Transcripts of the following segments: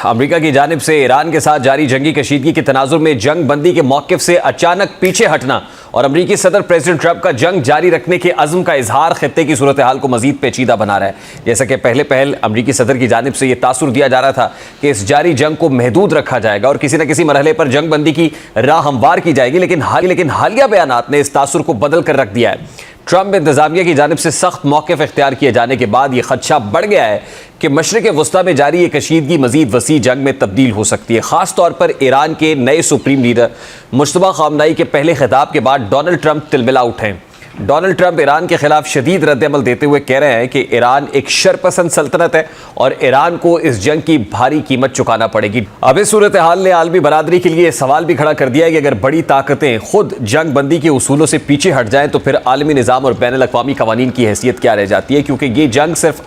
America की जानिब से ईरान के साथ जारी जंगी कशीदगी के तनाजुर में जंग बंदी के मौक़िफ़ से अचानक पीछे हटना और अमेरिकी सदर प्रेसिडेंट ट्रंप का जंग जारी रखने के अज़्म का इजहार खित्ते की सूरत हाल को मजीद पेचीदा बना रहा है। जैसा कि पहल अमेरिकी सदर की जानिब से यह तासुर दिया जा रहा था कि इस जारी जंग को महदूद रखा जाएगा और किसी न किसी मरहले पर जंग बंदी की राह हमवार की जाएगी, लेकिन हालिया बयानात ने इस तासुर को बदल कर रख दिया है। ट्रंप इंतजामिया की जानिब से सख्त मौक़िफ़ इख्तियार किए जाने के बाद यह खदशा बढ़ गया है कि मशरिक़ वस्ता में जारी ये कशीदगी मजीद वसी जंग में तब्दील हो सकती है। ख़ास तौर पर ईरान के नए सुप्रीम लीडर मुश्तबा ख़ामनेई के पहले खिताब के बाद डोनाल्ड ट्रंप तिलमिला उठे। डोनाल्ड ट्रंप ईरान के खिलाफ शदीद रद्दअमल देते हुए कह रहे हैं कि ईरान एक शरपसंद सल्तनत है और ईरान को इस जंग की भारी कीमत चुकाना पड़ेगी। अब इस सूरत हाल ने आलमी बरादरी के लिए सवाल भी खड़ा कर दिया है कि अगर बड़ी ताकतें खुद जंग बंदी के उसूलों से पीछे हट जाएं तो फिर आलमी निज़ाम और बैनुल अक़वामी क़वानीन की हैसियत क्या रह जाती है, क्योंकि ये जंग सिर्फ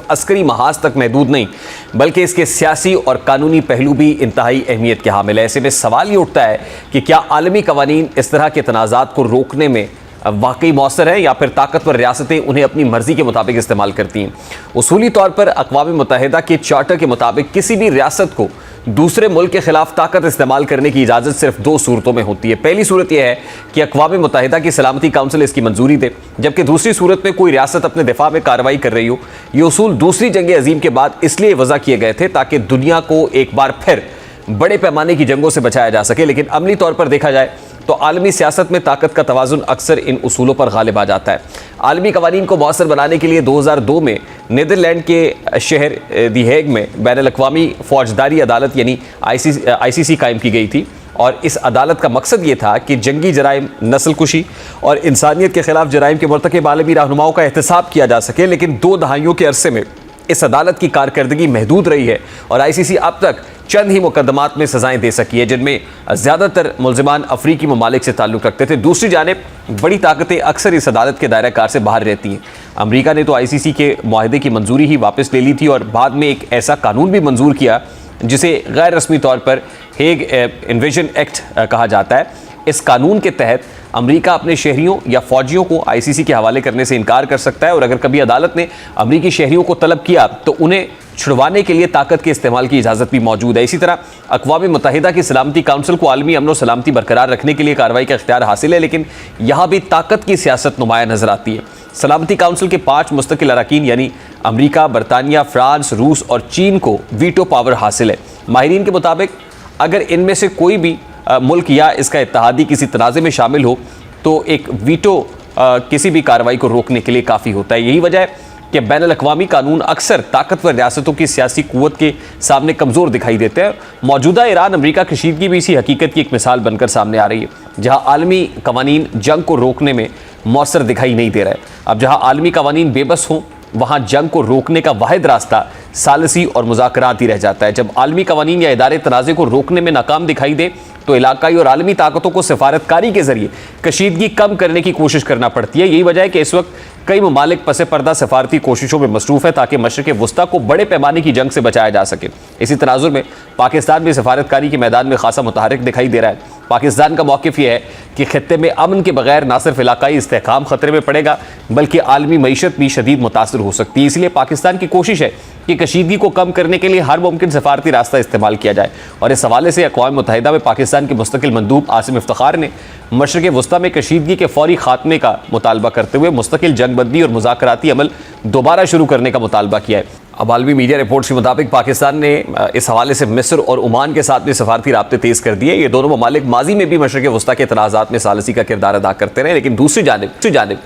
अस्करी महाज तक महदूद नहीं बल्कि इसके सियासी और कानूनी पहलू भी इंतहाई अहमियत के हामिल है। ऐसे में सवाल ये उठता है कि क्या आलमी क़वानीन इस तरह के तनाज़ात को रोकने में वाकई मौसर है या फिर ताकतवर रियासतें उन्हें अपनी मर्जी के मुताबिक इस्तेमाल करती हैं। उसूली तौर पर अक़वाम मुत्तहिदा के चार्टर के मुताबिक किसी भी रियासत को दूसरे मुल्क के खिलाफ ताकत इस्तेमाल करने की इजाज़त सिर्फ दो सूरतों में होती है। पहली सूरत यह है कि अक़वाम मुत्तहिदा की सलामती काउंसिल इसकी मंजूरी दे, जबकि दूसरी सूरत में कोई रियासत अपने दिफा में कार्रवाई कर रही हो। ये उसूल दूसरी जंग अजीम के बाद इसलिए वज़ा किए गए थे ताकि दुनिया को एक बार फिर बड़े पैमाने की जंगों से बचाया जा सके। लेकिन अमली तौर पर देखा जाए तो आलमी सियासत में ताकत का तवाज़ुन अक्सर इन उसूलों पर गालिब आ जाता है। आलमी कवानीन को मौसर बनाने के लिए 2002 में नीदरलैंड के शहर दी हेग में बैनुल अक़वामी फौजदारी अदालत यानी ICC कायम की गई थी और इस अदालत का मकसद ये था कि जंगी जराइम, नस्लकुशी और इंसानियत के खिलाफ जराइम के मरतकब आलमी रहनुमाओं का एहतसाब किया जा सके। लेकिन 2 दहाइयों के अरसे में इस अदालत की कारकर्दगी महदूद रही है और ICC अब तक चंद ही मुकदमात में सजाएं दे सकी है, जिनमें ज़्यादातर मुल्ज़िमान अफ्रीकी ममालिक से ताल्लुक़ रखते थे। दूसरी जानिब बड़ी ताकतें अक्सर इस अदालत के दायरा कार से बाहर रहती हैं। अमेरिका ने तो ICC के मुआहदे की मंजूरी ही वापस ले ली थी और बाद में एक ऐसा कानून भी मंजूर किया जिसे गैर रस्मी तौर पर हेग इन्वेजन एक्ट कहा जाता है। इस कानून के तहत अमेरिका अपने शहरियों या फ़ौजियों को ICC के हवाले करने से इनकार कर सकता है और अगर कभी अदालत ने अमेरिकी शहरियों को तलब किया तो उन्हें छुड़वाने के लिए ताकत के इस्तेमाल की इजाज़त भी मौजूद है। इसी तरह अक़वाम मुत्तहिदा की सलामती काउंसिल को आलमी अमन और सलामती बरकरार रखने के लिए कार्रवाई का इख्तियार हासिल है, लेकिन यहाँ भी ताकत की सियासत नुमाया नजर आती है। सलामती काउंसिल के 5 मुस्तकिल अरकान यानी अमेरिका, बरतानिया, फ्रांस, रूस और चीन को वीटो पावर हासिल है। माहिरीन के मुताबिक अगर इनमें से कोई भी मुल्क या इसका इत्तेहादी किसी तनाज़े में शामिल हो तो एक वीटो किसी भी कार्रवाई को रोकने के लिए काफ़ी होता है। यही वजह है कि बैनुल अक़वामी कानून अक्सर ताकतवर रियासतों की सियासी क़ुव्वत के सामने कमज़ोर दिखाई देते हैं। मौजूदा ईरान अमेरिका कशीदगी भी इसी हकीकत की एक मिसाल बनकर सामने आ रही है, जहाँ आलमी कवानीन जंग को रोकने में मौसर दिखाई नहीं दे रहा है। अब जहाँ आलमी कवानीन बेबस हों वहाँ जंग को रोकने का वाहिद रास्ता सालसी और मुज़ाकरात ही रह जाता है। जब आलमी कवानीन या इदारे तनाज़े को रोकने में नाकाम दिखाई दे तो इलाकाई और आलमी ताकतों को सिफारतकारी के जरिए कशीदगी कम करने की कोशिश करना पड़ती है। यही वजह है कि इस वक्त कई ममालिक पसे पर्दा सफारती कोशिशों में मसरूफ़ है ताकि मशरिक़ वस्ता को बड़े पैमाने की जंग से बचाया जा सके। इसी तनाजुर में पाकिस्तान भी सफारतकारी के मैदान में खासा मुतहरिक दिखाई दे रहा है। पाकिस्तान का मौक़िफ़ यह है कि खित्ते में अमन के बगैर न सिर्फ इलाकाई इस्तेहकाम ख़तरे में पड़ेगा बल्कि आलमी मईशत भी शदीद मुतासर हो सकती है। इसलिए पाकिस्तान की कोशिश है कि कशीदगी को कम करने के लिए हर मुमकिन सफारती रास्ता इस्तेमाल किया जाए और इस हवाले से अक़वाम मुत्तहिदा में पाकिस्तान के मुस्तकिल मंदूब आसिम इफ्तिखार ने मशरिक़ वस्ता में कशीदगी के फौरी खात्मे का मुतालबा करते हुए मुस्तकिल जंगबंदी और मुज़ाकराती अमल दोबारा शुरू करने का मुतालबा किया है। अब आलमी मीडिया रिपोर्ट्स के मुताबिक पाकिस्तान ने इस हवाले से मिस्र और ओमान के साथ भी सफारती राब्ते तेज़ कर दिए। ये दोनों ममालिक माजी में भी मशरिक़ वस्ता के तनाज़ात में सालसी का किरदार अदा करते रहे, लेकिन दूसरी जानिब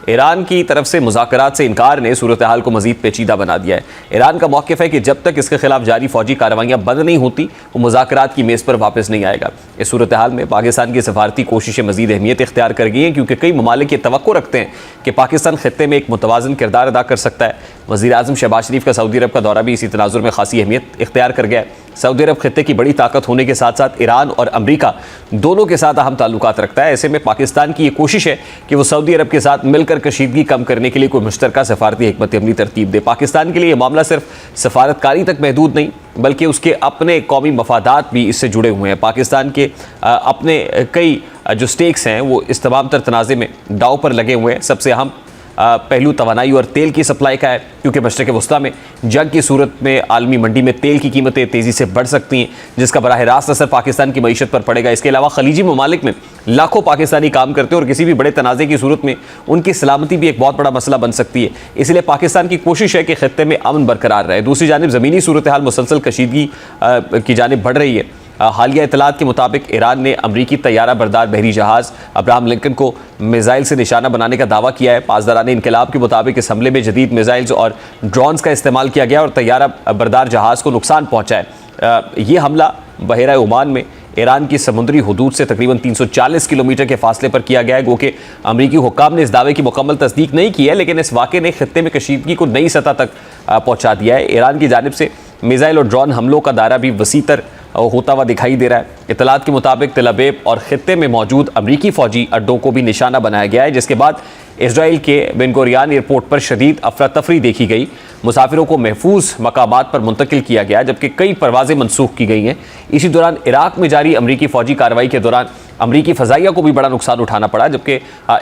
ईरान की तरफ से मुज़ाकरात से इनकार ने सूरत हाल को मज़ीद पेचीदा बना दिया है। ईरान का मौक़िफ़ है कि जब तक इसके खिलाफ जारी फ़ौजी कार्रवाइयाँ बंद नहीं होती वो मुज़ाकरात की मेज़ पर वापस नहीं आएगा। इस सूरत हाल में पाकिस्तान की सफारती कोशिशें मज़ीद अहमियत इख्तियार कर गई हैं क्योंकि कई ममालिक ये तवक्को रखते हैं कि पाकिस्तान खित्ते में एक मुतवाज़िन किरदार अदा कर सकता है। वज़ीर-ए-आज़म शहबाज शरीफ का सऊदी अरब का दौरा भी इसी तनाजुर में खासी अहमियत इख्तियार कर गया है। सऊदी अरब खित्ते की बड़ी ताकत होने के साथ साथ ईरान और अमेरिका दोनों के साथ अहम ताल्लुकात रखता है। ऐसे में पाकिस्तान की ये कोशिश है कि वो सऊदी अरब के साथ मिलकर कशीदगी कम करने के लिए कोई मुश्तरका सफारती हिकमत अमली तरतीब दे। पाकिस्तान के लिए ये मामला सिर्फ सफारतकारी तक महदूद नहीं बल्कि उसके अपने कौमी मफादात भी इससे जुड़े हुए हैं। पाकिस्तान के अपने कई जो स्टेक्स हैं वो इस तमाम तर तनाज़े में दाव पर लगे हुए हैं। सबसे अहम पहलू तवानाई और तेल की सप्लाई का है, क्योंकि मशरिक़ वस्ता में जंग की सूरत में आलमी मंडी में तेल की कीमतें तेज़ी से बढ़ सकती हैं, जिसका बराह रास्त असर पाकिस्तान की मईशत पर पड़ेगा। इसके अलावा खलीजी ममालिक में लाखों पाकिस्तानी काम करते हैं और किसी भी बड़े तनाज़े की सूरत में उनकी सलामती भी एक बहुत बड़ा मसला बन सकती है। इसलिए पाकिस्तान की कोशिश है कि खित्ते में अमन बरकरार रहे। दूसरी जानिब ज़मीनी सूरत हाल मुसलसल कशीदगी की जानिब बढ़ रही है। हालिया इतलात के मुताबिक ईरान ने अमरीकी तैयारा बरदार बहरी जहाज़ अब्राहम लिंकन को मिसाइल से निशाना बनाने का दावा किया है। पासदारान इनकलाब के मुताबिक इस हमले में जदीद मिसाइल्स और ड्रोन्स का इस्तेमाल किया गया और तैयारा बरदार जहाज़ को नुकसान पहुँचा है। ये हमला बहरा ओमान में ईरान की समुद्री हुदूद से तकरीबन 340 किलोमीटर के फासले पर किया गया है। गो कि अमरीकी हुक्काम ने इस दावे की मुकम्मल तस्दीक नहीं की है, लेकिन इस वाक़े ने खित्ते में कशीदगी को नई सतह तक पहुँचा दिया है। ईरान की जानिब से मिसाइल और ड्रोन हमलों का दायरा भी वसीतर होता हुआ दिखाई दे रहा है। इतलात के मुताबिक तेल अवीव और खित्ते में मौजूद अमरीकी फ़ौजी अड्डों को भी निशाना बनाया गया है, जिसके बाद इसराइल के बेन गुरियन एयरपोर्ट पर शदीद अफरा तफरी देखी गई। मुसाफिरों को महफूज मकामात पर मुंतकिल किया गया, जबकि कई परवाज़ें मनसूख की गई हैं। इसी दौरान इराक में जारी अमरीकी फ़ौजी कार्रवाई के दौरान अमरीकी फ़ज़ाइया को भी बड़ा नुकसान उठाना पड़ा, जबकि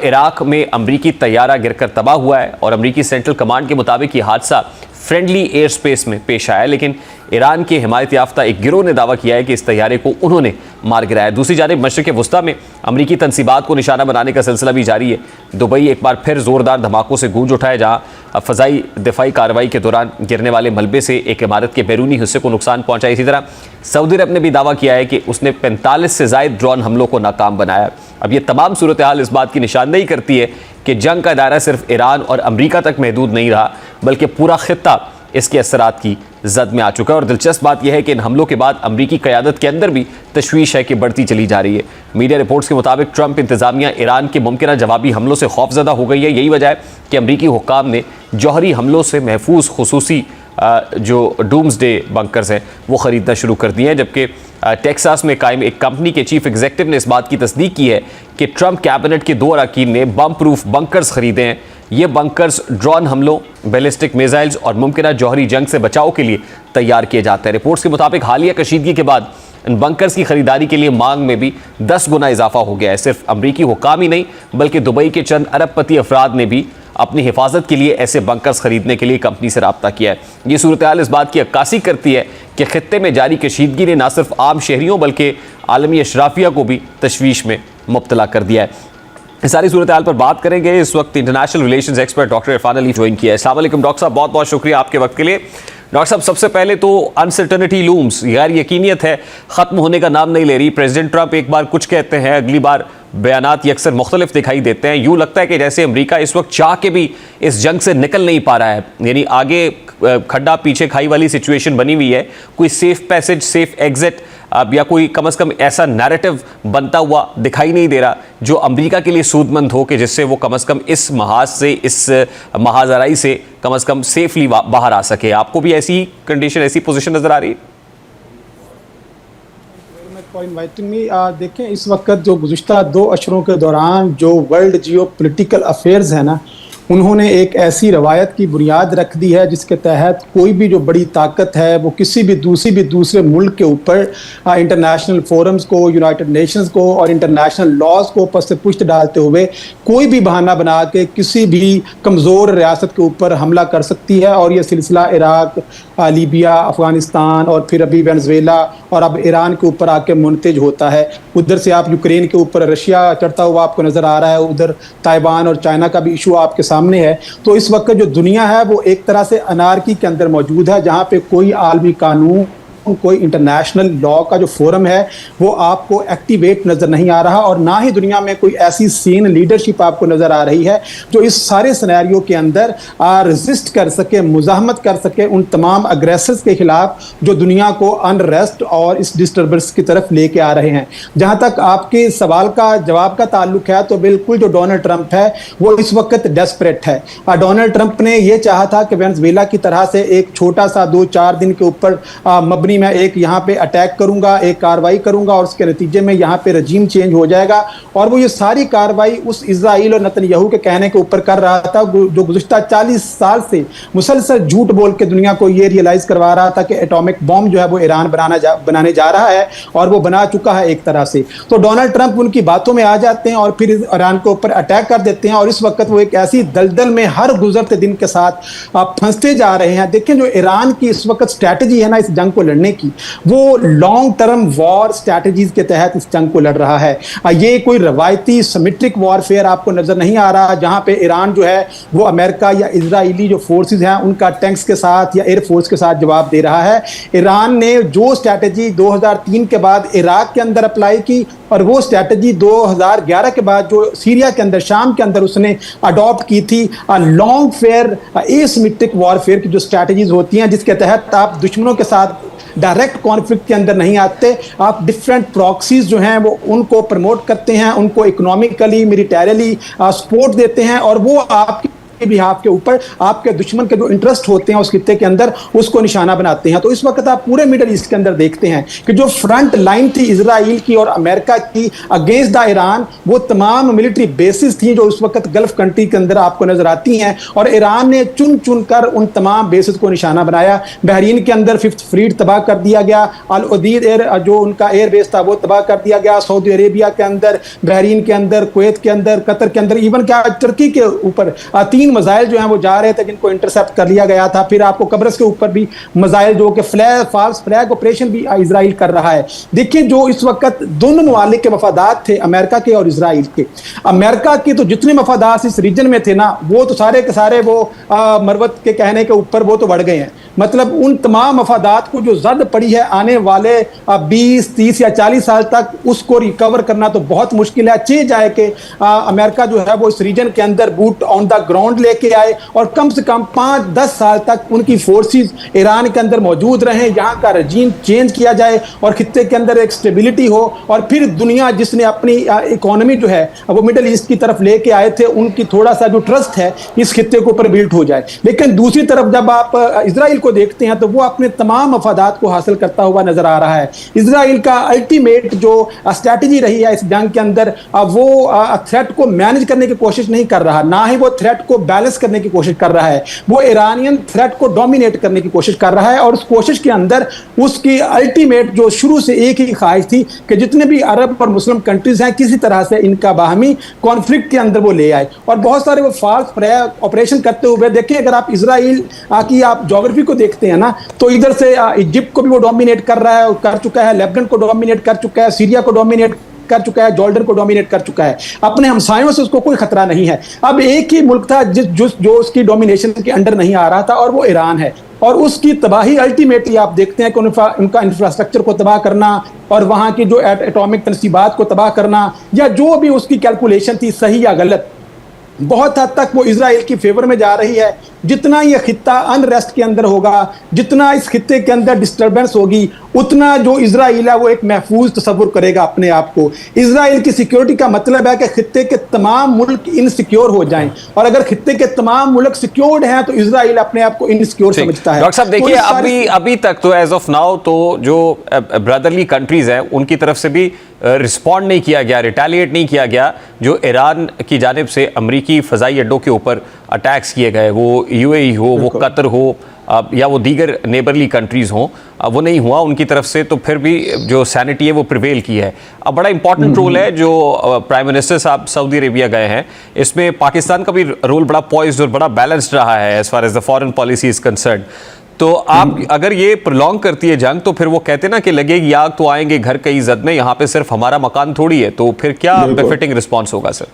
इराक में अमरीकी तैयारा गिरकर तबाह हुआ है और अमरीकी सेंट्रल कमांड के मुताबिक ये हादसा फ्रेंडली एयर स्पेस में पेश आया, लेकिन ईरान के हिमायत याफ्ता एक गिरोह ने दावा किया है कि इस तैयारे को उन्होंने मार गिराया। दूसरी जानिब मशरिक़ वस्ता में अमरीकी तनसीबात को निशाना बनाने का सिलसिला भी जारी है। दुबई एक बार फिर ज़ोरदार धमाकों से गूंज उठा है, जहाँ फ़ज़ाई दिफाई कार्रवाई के दौरान गिरने वाले मलबे से एक इमारत के बैरूनी हिस्से को नुकसान पहुँचा। इसी तरह सऊदी अरब ने भी दावा किया है कि उसने 45 से ज़ायद ड्रोन हमलों को नाकाम बनाया। अब ये तमाम सूरत हाल इस बात की निशानदेही करती है कि जंग का दायरा सिर्फ ईरान और अमरीका तक महदूद नहीं रहा, बल्कि पूरा खित्ता इसके असरात की जद में आ चुका है। और दिलचस्प बात यह है कि इन हमलों के बाद अमरीकी क़यादत के अंदर भी तशवीश है कि बढ़ती चली जा रही है। मीडिया रिपोर्ट्स के मुताबिक ट्रंप इंतज़ामिया ईरान के मुमकिन जवाबी हमलों से खौफजदा हो गई है। यही वजह है कि अमरीकी हुक्काम ने जौहरी हमलों से महफूज खुसूसी जो डूम्सडे बंकर्स हैं वो ख़रीदना शुरू कर दिए हैं, जबकि टेक्सास में कायम एक कंपनी के चीफ एग्जीक्यूटिव ने इस बात की तस्दीक की है कि ट्रंप कैबिनेट के 2 अरकान ने बम प्रूफ बंकर्स ख़रीदे हैं। ये बंकर्स ड्रोन हमलों, बैलिस्टिक मिसाइल्स और मुमकिन जौहरी जंग से बचाव के लिए तैयार किए जाते हैं। रिपोर्ट्स के मुताबिक हालिया कशीदगी के बाद इन बंकर्स की खरीदारी के लिए मांग में भी 10 गुना इजाफा हो गया है। सिर्फ अमरीकी हुक्काम ही नहीं, बल्कि दुबई के चंद अरबपति अफराद ने भी अपनी हिफाजत के लिए ऐसे बंकर्स खरीदने के लिए कंपनी से रब्ता किया है। ये सूरत हाल इस बात की अक्कासी करती है कि खित्ते में जारी कशीदगी ने न सिर्फ आम शहरियों बल्कि आलमी अशराफिया को भी तशवीश में मुब्तला कर दिया है। इस सारी सूरत हाल पर बात करेंगे। इस वक्त international relations expert doctor Irfan Ali join किया है। अस्सलाम वालेकुम डॉक्टर साहब, बहुत बहुत शुक्रिया आपके वक्त के लिए। डॉक्टर साहब, सबसे पहले तो अनसर्टनिटी लूम्स, गैर यकीनियत है, ख़त्म होने का नाम नहीं ले रही। प्रेसिडेंट ट्रंप एक बार कुछ कहते हैं, अगली बार बयानात अक्सर मुख्तलिफ दिखाई देते हैं। यूँ लगता है कि जैसे अमेरिका इस वक्त चाह के भी इस जंग से निकल नहीं पा रहा है, यानी आगे खड्डा पीछे खाई वाली सिचुएशन बनी हुई है। कोई सेफ पैसेज, सेफ एग्जिट या कोई कम अज़ कम ऐसा नैरेटिव बनता हुआ दिखाई नहीं दे रहा जो अमेरिका के लिए सूदमंद हो, कि जिससे वो कम अज़ कम इस महाज से, इस महाजराई से कम अज़ कम सेफली बाहर आ सके। आपको भी ऐसी कंडीशन, ऐसी पोजीशन नज़र आ रही है? देखें, इस वक्त जो गुज़िश्ता 2 अशरों के दौरान जो वर्ल्ड जियो पोलिटिकल अफेयर्स है ना, उन्होंने एक ऐसी रवायत की बुनियाद रख दी है जिसके तहत कोई भी जो बड़ी ताकत है वो किसी भी दूसरे मुल्क के ऊपर इंटरनेशनल फोरम्स को, यूनाइटेड नेशंस को और इंटरनेशनल लॉज को पस से पुश्त डालते हुए कोई भी बहाना बना के किसी भी कमज़ोर रियासत के ऊपर हमला कर सकती है। और ये सिलसिला इराक, लीबिया, अफ़गानिस्तान और फिर अभी वेनेज़ुएला और अब ईरान के ऊपर आके मुनतज होता है। उधर से आप यूक्रेन के ऊपर रशिया चढ़ता हुआ आपको नज़र आ रहा है, उधर ताइवान और चाइना का भी इशू आपके सामने है। तो इस वक्त जो दुनिया है वो एक तरह से अनार्की के अंदर मौजूद है, जहाँ पे कोई आलमी कानून, कोई इंटरनेशनल लॉ का जो फोरम है वो आपको एक्टिवेट नज़र नहीं आ रहा, और ना ही दुनिया में कोई ऐसी सीन लीडरशिप आपको नज़र आ रही है जो इस सारे सिनेरियो के अंदर रेजिस्ट कर सके, मुज़ाहमत कर सके उन तमाम अग्रेसर्स के खिलाफ जो दुनिया को अनरेस्ट और इस डिस्टर्बेंस की तरफ लेके आ रहे हैं। जहाँ तक आपके सवाल का जवाब का ताल्लुक है तो बिल्कुल जो डोनाल्ड ट्रंप है वो इस वक्त डेस्परेट है। डोनाल्ड ट्रंप ने यह चाहा था कि वेनेज़ुएला की तरह से एक छोटा सा 2-4 दिन के ऊपर मबनी कंपनी मैं एक यहाँ पे अटैक करूंगा, एक कार्रवाई करूंगा और उसके नतीजे में यहाँ पे रजीम चेंज हो जाएगा। और वो ये सारी कार्रवाई उस इजराइल और नेतन्याहू के कहने के ऊपर कर रहा था, जो गुज़िश्ता 40 साल से मुसलसल झूठ बोल के दुनिया को ये रियलाइज करवा रहा था कि एटॉमिक बॉम्ब जो है वो ईरान बनाने जा रहा है, और वो बना चुका है एक तरह से। तो डोनाल्ड ट्रंप उनकी बातों में आ जाते हैं और फिर ईरान के ऊपर अटैक कर देते हैं, और इस वक्त वो एक ऐसी दलदल में हर गुजरते दिन के साथ फंसते जा रहे हैं। देखें, जो ईरान की इस वक्त स्ट्रैटेजी है ना इस जंग को लड़ने की, वो लॉन्ग टर्म वॉर स्ट्रैटेजीज के तहत इस जंग को लड़ रहा है। ये कोई रवायती सिमेट्रिक वॉरफेयर आपको नजर नहीं आ रहा, जहां पे ईरान जो है वो अमेरिका या इजरायली जो फोर्सेस हैं उनका टैंक्स के साथ या एयरफोर्स के साथ जवाब दे रहा है। ईरान ने जो स्ट्रैटेजी 2003 के बाद इराक के अंदर अप्लाई की, और वो स्ट्रैटेजी 2011 के बाद जो सीरिया के अंदर, शाम के अंदर उसने अडॉप्ट की थी, लॉन्ग फेयर एसिमेट्रिक वॉरफेयर की जो स्ट्रैटेजीज होती हैं, जिसके तहत आप दुश्मनों के साथ डायरेक्ट कॉन्फ्लिक्ट के अंदर नहीं आते, आप डिफरेंट प्रॉक्सीज जो हैं वो उनको प्रमोट करते हैं, उनको इकोनॉमिकली मिलिटरीली सपोर्ट देते हैं, और वो आपकी भी आपके ऊपर आपके दुश्मन के जो इंटरेस्ट होते हैं उस खित्ते के अंदर उसको निशाना बनाते हैं। तो इस वक्त आप पूरे मिडल ईस्ट के अंदर देखते हैं कि जो फ्रंट लाइन थी इजराइल की और अमेरिका की अगेंस्ट द ईरान, वो तमाम मिलिट्री बेसिस थी जो उस वक्त गल्फ कंट्री के अंदर आपको नजर आती हैं, और ईरान ने चुन चुन कर उन तमाम बेसिस को निशाना बनाया। बहरीन के अंदर 5th फ्लीट तबाह कर दिया गया, अल उदीद एयर जो उनका एयर बेस था वो तबाह कर दिया गया, सऊदी अरेबिया के अंदर, बहरीन के अंदर, कुवैत के अंदर, कतर के अंदर, इवन क्या तुर्की के ऊपर 3 मिसाइल जो हैं वो जा रहे थे जिनको इंटरसेप्ट कर लिया गया था। फिर आपको कब्रस के ऊपर भी मिसाइल जो कि फॉल्स फ्लैग ऑपरेशन भी इजराइल कर रहा है। देखिए, जो इस वक्त दोनों ममालिक के मफादात थे, अमेरिका के और इजराइल के, अमेरिका की तो जितने मफादात इस रीजन में थे ना, वो तो सारे के सारे वो मरवत के कहने के ऊपर वो तो बढ़ गए हैं। मतलब उन तमाम मफादात को जो जद पड़ी है आने वाले 20, 30 या 40 साल तक, उसको रिकवर करना तो बहुत मुश्किल है। अच्छी जाए कि अमेरिका जो है वो इस रीजन के अंदर बूट ऑन द ग्राउंड लेके आए, और कम से कम 5-10 साल तक उनकी फोर्सेस ईरान के अंदर मौजूद रहें, यहाँ का रजीम चेंज किया जाए और खित्ते के अंदर एक स्टेबिलिटी हो, और फिर दुनिया जिसने अपनी इकोनॉमी जो है वो मिडल ईस्ट की तरफ लेके आए थे, उनकी थोड़ा सा जो ट्रस्ट है इस खित्ते के ऊपर बिल्ड हो जाए। लेकिन दूसरी तरफ जब आप इजराइल को देखते हैं तो वो अपने तमाम मफादात को हासिल करता हुआ नजर आ रहा है। इजराइल का अल्टीमेट जो स्ट्रैटेजी रही है इस जंग के अंदर, वो थ्रेट को मैनेज करने की कोशिश नहीं कर रहा, ना ही वो थ्रेट को बैलेंस करने की कोशिश कर रहा है, वो ईरानियन थ्रेट को डोमिनेट करने की कोशिश कर रहा है। और उस कोशिश के अंदर उसकी अल्टीमेट जो शुरू से एक ही ख्वाहिश थी कि जितने भी अरब और मुस्लिम कंट्रीज हैं किसी तरह से इनका बाहमी कॉन्फ्लिक्ट के अंदर वो ले आए, और बहुत सारे वो फॉल्स फ्लैग ऑपरेशन करते हुए देखिए। अगर आप इजराइल की आप ज्योग्राफी को देखते हैं ना, तो इधर से इजिप्ट को भी वो डोमिनेट कर रहा है, कर चुका है, लेबनान को डोमिनेट कर चुका है, सीरिया को डोमिनेट कर चुका है, जॉर्डन को डोमिनेट कर चुका है, अपने हमसायों से उसको कोई खतरा नहीं है। अब एक ही मुल्क था जो उसकी डोमिनेशन के अंडर नहीं आ रहा था, और वो ईरान है, और उसकी तबाही अल्टीमेटली आप देखते हैं कि उनका इंफ्रास्ट्रक्चर को तबाह करना, और वहां की जो एटॉमिक तनसीबात को तबाह करना, या जो भी उसकी कैलकुलेशन थी सही या गलत, बहुत हद तक वो इजराइल की फेवर में जा रही है। जितना ये खित्ता अनरेस्ट के अंदर होगा, जितना इस खित्ते के अंदर डिस्टर्बेंस होगी, उतना जो इजराइल है वो एक महफूज तस्वुर करेगा अपने आप को। इजराइल की सिक्योरिटी का मतलब है कि खित्ते के तमाम मुल्क इनसिक्योर हो जाएं, और अगर खित्ते के तमाम मुल्क सिक्योर्ड हैं तो इजराइल अपने आप को इनसिक्योर समझता है। डॉक्टर साहब देखिए, अभी तक तो एज ऑफ नाउ तो जो ब्रदरली कंट्रीज हैं उनकी तरफ से भी रिस्पॉन्ड नहीं किया गया, रिटेलिएट नहीं किया गया। जो ईरान की जानिब से अमरीकी फ़ज़ाई अड्डों के ऊपर अटैक्स किए गए, वो यूएई हो, वो कतर हो, या वो दीगर नेबरली कंट्रीज़ हों, वो नहीं हुआ उनकी तरफ से। तो फिर भी जो सैनिटी है वो प्रिवेल की है। अब बड़ा इंपॉर्टेंट रोल है जो प्राइम मिनिस्टर साहब सऊदी अरेबिया गए हैं, इसमें पाकिस्तान का भी रोल बड़ा पॉइज्ड और बड़ा बैलेंस्ड रहा है as far as the foreign policy is concern. तो आप अगर ये प्रोलॉन्ग करती है जंग, तो फिर वो कहते ना कि लगेगी आग तो आएंगे घर कई जद में, यहाँ पे सिर्फ हमारा मकान थोड़ी है, तो फिर क्या बेफिटिंग रिस्पॉन्स होगा सर?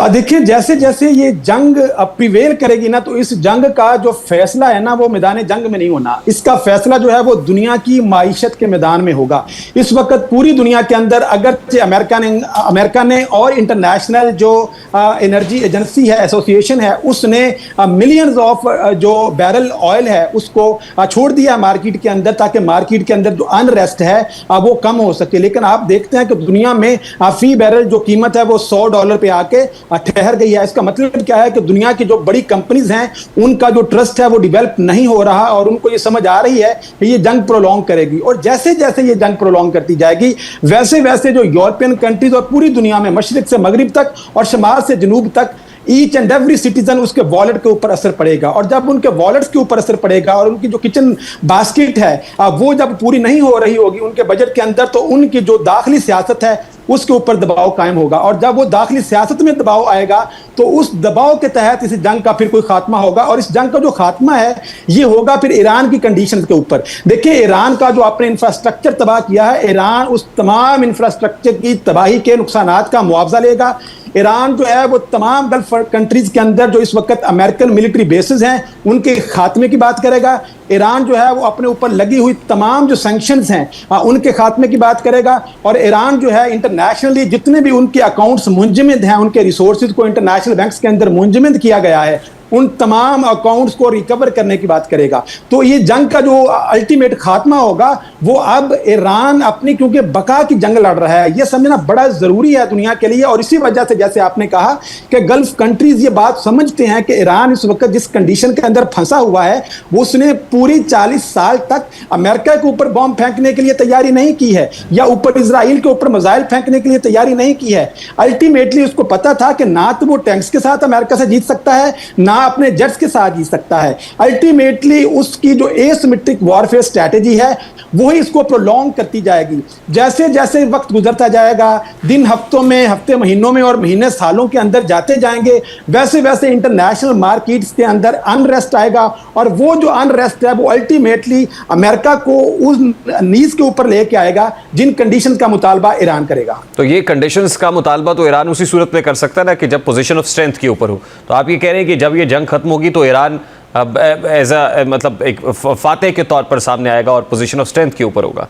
देखिए, जैसे जैसे ये जंग प्रिवेल करेगी ना, तो इस जंग का जो फैसला है ना वो मैदान जंग में नहीं होना, इसका फैसला जो है वो दुनिया की माईशत के मैदान में होगा। इस वक्त पूरी दुनिया के अंदर अगर अमेरिका ने और इंटरनेशनल जो एनर्जी एजेंसी है, एसोसिएशन है, उसने मिलियंस ऑफ जो बैरल ऑयल है उसको छोड़ दिया मार्केट के अंदर, ताकि मार्केट के अंदर जो अनरेस्ट है वो कम हो सके। लेकिन आप देखते हैं कि दुनिया में फी बैरल जो कीमत है वो $100 पे आके ठहर गई है। इसका मतलब क्या है कि दुनिया की जो बड़ी कंपनीज हैं उनका जो ट्रस्ट है वो डेवलप नहीं हो रहा और उनको ये समझ आ रही है कि ये जंग प्रोलॉन्ग करेगी, और जैसे जैसे ये जंग प्रोलॉन्ग करती जाएगी वैसे वैसे जो यूरोपियन कंट्रीज और पूरी दुनिया में मशरिक से मगरिब तक और शमाल से जनूब तक ईच एंड एवरी सिटीजन उसके वॉलेट के ऊपर असर पड़ेगा। और जब उनके वॉलेट्स के ऊपर असर पड़ेगा और उनकी जो किचन बास्केट है वो जब पूरी नहीं हो रही होगी उनके बजट के अंदर, तो उनकी जो दाखिली सियासत है उसके ऊपर दबाव कायम होगा। और जब वो दाखिली सियासत में दबाव आएगा तो उस दबाव के तहत इस जंग का फिर कोई खात्मा होगा, और इस जंग का जो खात्मा है ये होगा फिर ईरान की कंडीशंस के ऊपर। देखिए, ईरान का जो आपने इंफ्रास्ट्रक्चर तबाह किया है, ईरान उस तमाम इंफ्रास्ट्रक्चर की तबाही के नुकसानात का मुआवजा लेगा। ईरान जो है वो तमाम गल्फ कंट्रीज के अंदर जो इस वक्त अमेरिकन मिलिट्री बेसिस हैं उनके खात्मे की बात करेगा। ईरान जो है वो अपने ऊपर लगी हुई तमाम जो सैंक्शंस हैं उनके खात्मे की बात करेगा। और ईरान जो है इंटरनेशनली जितने भी उनके अकाउंट्स मुंजमद हैं, उनके रिसोर्सेज को इंटरनेशनल बैंक्स के अंदर मुंजमद किया गया है, उन तमाम अकाउंट्स को रिकवर करने की बात करेगा। तो ये जंग का जो अल्टीमेट खात्मा होगा वो अब ईरान अपनी क्योंकि बका की जंग लड़ रहा है, ये समझना बड़ा जरूरी है दुनिया के लिए। और इसी वजह से जैसे आपने कहा कि गल्फ कंट्रीज ये बात समझते हैं कि ईरान इस वक्त जिस कंडीशन के अंदर फंसा हुआ है वो उसने पूरी 40 साल तक अमेरिका के ऊपर बॉम्ब फेंकने के लिए तैयारी नहीं की है या ऊपर इजराइल के ऊपर मिसाइल फेंकने के लिए तैयारी नहीं की है। अल्टीमेटली उसको पता था कि ना तो वो टैंक्स के साथ अमेरिका से जीत सकता है ना अपने जेट्स के साथ जीत सकता है। अल्टीमेटली उसकी जो एसिमेट्रिक वॉरफेयर स्ट्रेटेजी है वही इसको प्रोलॉन्ग करती जाएगी। जैसे जैसे वक्त गुजरता जाएगा, दिन हफ्तों में, हफ्ते महीनों में और महीने सालों के अंदर जाते जाएंगे, वैसे वैसे इंटरनेशनल मार्केट्स के अंदर अनरेस्ट आएगा और वो जो अनरेस्ट है वो अल्टीमेटली अमेरिका को उस नीज के ऊपर लेके आएगा जिन कंडीशंस का मुतालबा ईरान करेगा। तो ये कंडीशंस का मुतालबा तो ईरान उसी सूरत में कर सकता है ना कि जब पोजीशन ऑफ स्ट्रेंथ के ऊपर हो। तो आप ये कह रहे हैं कि जब ये जंग खत्म होगी तो ईरान एज मतलब एक फातेह के तौर पर सामने आएगा और पोजीशन ऑफ स्ट्रेंथ के ऊपर होगा।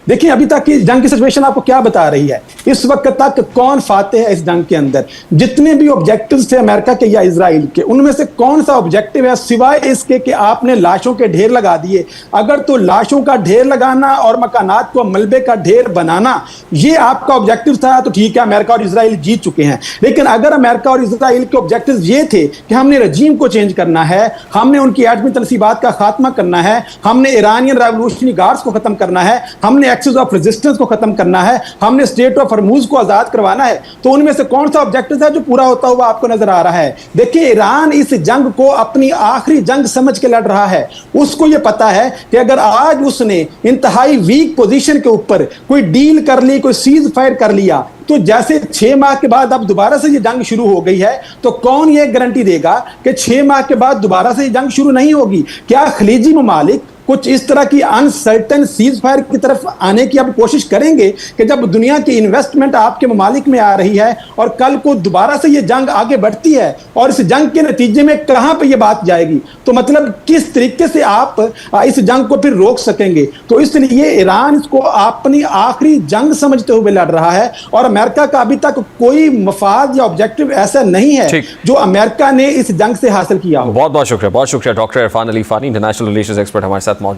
देखिए, अभी तक की जंग की सिचुएशन आपको क्या बता रही है? इस वक्त तक कौन फाते है इस जंग के अंदर? जितने भी ऑब्जेक्टिव्स थे अमेरिका के या इजराइल के, उनमें से कौन सा ऑब्जेक्टिव है सिवाय इसके कि आपने लाशों के ढेर लगा दिए? अगर तो लाशों का ढेर लगाना और मकानात को मलबे का ढेर बनाना ये आपका ऑब्जेक्टिव था तो ठीक है, अमेरिका और इजराइल जीत चुके हैं। लेकिन अगर अमेरिका और इजराइल के ऑब्जेक्टिव ये थे कि हमने रजीम को चेंज करना है, हमने उनकी एटमी तनसीबात का खात्मा करना है, हमने ईरानियन रेवोल्यूशनरी गार्ड्स को खत्म करना है, हमने एक्सिस ऑफ रेजिस्टेंस को खत्म करना है, हमने स्टेट ऑफ हरमुज को आजाद करवाना है, तो उनमें से कौन सा ऑब्जेक्टिव है जो पूरा होता हुआ आपको नजर आ रहा है? देखिए, ईरान इस जंग को अपनी आखिरी जंग समझ के लड़ रहा है। उसको यह पता है कि अगर आज उसने इंतहाई वीक पोजीशन के ऊपर कोई डील कर ली, कोई सीज फायर कर लिया, तो जैसे 6 माह के बाद अब दोबारा से ये जंग शुरू हो गई है, तो कौन ये गारंटी देगा कि 6 माह के बाद दोबारा से ये जंग शुरू नहीं होगी? क्या खलीजी ममालिक कुछ इस तरह की अनसर्टेन सीज फायर की तरफ आने की आप कोशिश करेंगे कि जब दुनिया की इन्वेस्टमेंट आपके ममालिक में आ रही है और कल को दोबारा से ये जंग आगे बढ़ती है और इस जंग के नतीजे में कहां पे ये बात जाएगी? तो मतलब किस तरीके से आप इस जंग को फिर रोक सकेंगे? तो इसलिए ईरान इसको अपनी आखिरी जंग समझते हुए लड़ रहा है और अमेरिका का अभी तक कोई मफाद या ऑब्जेक्टिव ऐसा नहीं है जो अमेरिका ने इस जंग से हासिल किया हो। बहुत बहुत शुक्रिया doctor Irfan Ali Fani, international relations expert हमारे साथ मौजूद।